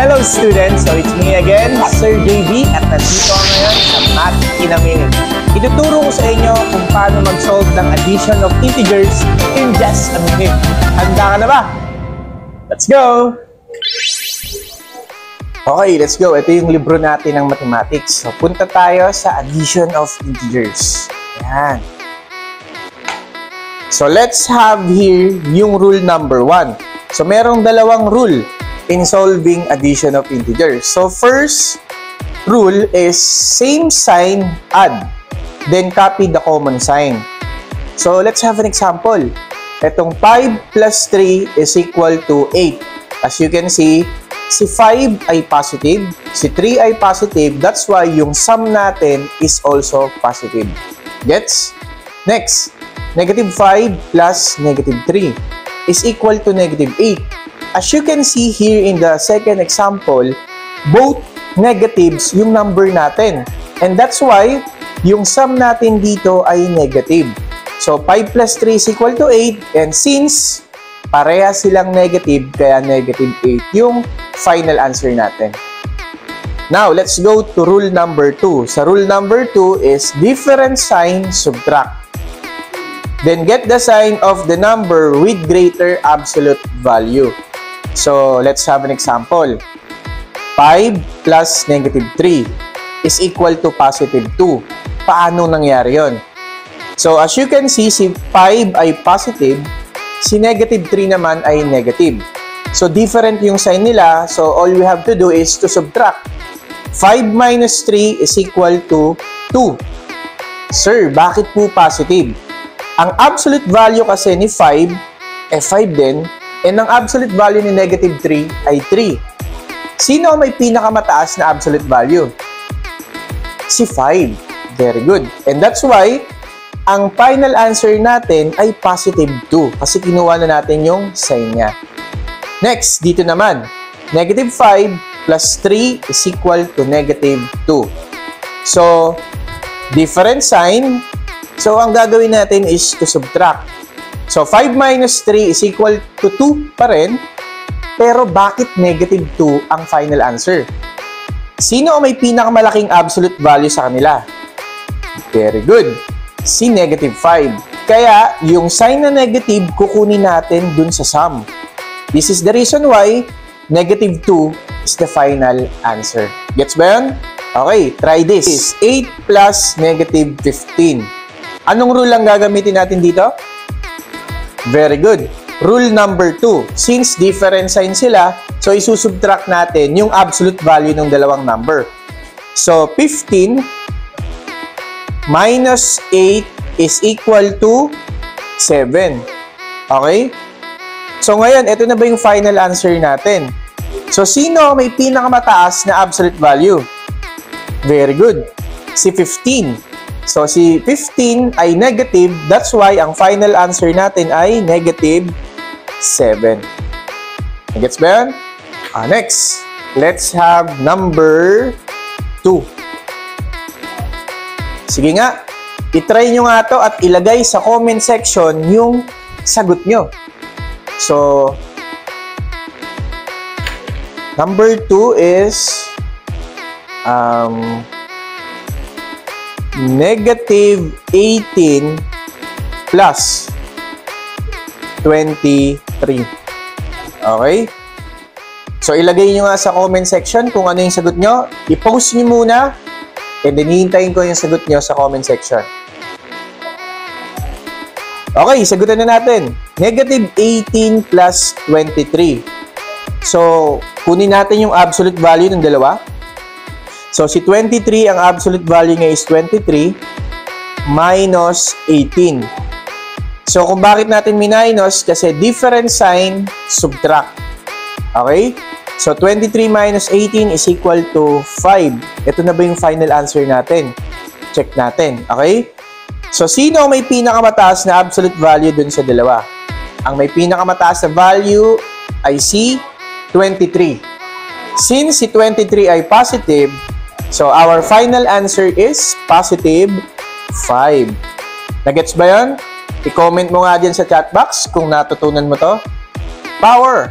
Hello students! So it's me again, Sir JB, at nandito ako ngayon sa Math in a Minute. Ituturo ko sa inyo kung paano mag-solve ng addition of integers in just a minute. Handa ka na ba? Let's go! Okay, let's go. Ito yung libro natin ng mathematics. So punta tayo sa addition of integers. Ayan. So let's have here yung rule number 1. So merong dalawang rule in solving addition of integers. So first rule is same sign, add. Then copy the common sign. So let's have an example. Itong 5 plus 3 is equal to 8. As you can see, si 5 ay positive, si 3 ay positive. That's why yung sum natin is also positive. Gets? Next, negative 5 plus negative 3 is equal to negative 8. As you can see here in the second example, both negatives yung number natin. And that's why yung sum natin dito ay negative. So 5 plus 3 is equal to 8. And since pareha silang negative, kaya negative 8 yung final answer natin. Now, let's go to rule number 2. Sa rule number 2 is different sign, subtract. Then get the sign of the number with greater absolute value. So, let's have an example. 5 plus negative 3 is equal to positive 2. Paano nangyari yon? So, as you can see, si 5 ay positive, si negative 3 naman ay negative. So, different yung sign nila. So, all we have to do is to subtract. 5 minus 3 is equal to 2. Sir, bakit po positive? Ang absolute value kasi ni 5, 5 din. And ang absolute value ni negative 3 ay 3. Sino may pinakamataas na absolute value? Si 5. Very good. And that's why, ang final answer natin ay positive 2. Kasi kinuha na natin yung sign niya. Next, dito naman. Negative 5 plus 3 is equal to negative 2. So, different sign. So, ang gagawin natin is to subtract. So, 5 minus 3 is equal to 2 pa rin. Pero bakit negative 2 ang final answer? Sino ang may pinakamalaking absolute value sa kanila? Very good. Si negative 5. Kaya, yung sign na negative, kukunin natin dun sa sum. This is the reason why negative 2 is the final answer. Gets ba yun? Okay, try this. 8 plus negative 15. Anong rule ang gagamitin natin dito? Very good. Rule number 2. Since different sign sila, so isusubtract natin yung absolute value ng dalawang number. So, 15 minus 8 is equal to 7. Okay? So, ngayon, ito na ba yung final answer natin? So, sino may pinakamataas na absolute value? Very good. Si 15. So, si 15 ay negative. That's why ang final answer natin ay negative 7. Gets ba yan? Next, let's have number 2. Sige nga, itry nyo nga to at ilagay sa comment section yung sagot nyo. So, number 2 is negative 18 plus 23. Okay? So, ilagay nyo nga sa comment section kung ano yung sagot nyo. I-post nyo muna and then hihintayin ko yung sagot nyo sa comment section. Okay, sagutan na natin. Negative 18 plus 23. So, kunin natin yung absolute value ng dalawa. So, si 23, ang absolute value niya is 23 minus 18. So, kung bakit natin minus? Kasi different sign, subtract. Okay? So, 23 minus 18 is equal to 5. Ito na ba yung final answer natin? Check natin. Okay? So, sino ang may pinakamataas na absolute value dun sa dalawa? Ang may pinakamataas na value ay si 23. Since si 23 ay positive, so, our final answer is positive 5. Nagets ba yun? I-comment mo nga dyan sa chat box kung natutunan mo to. Power!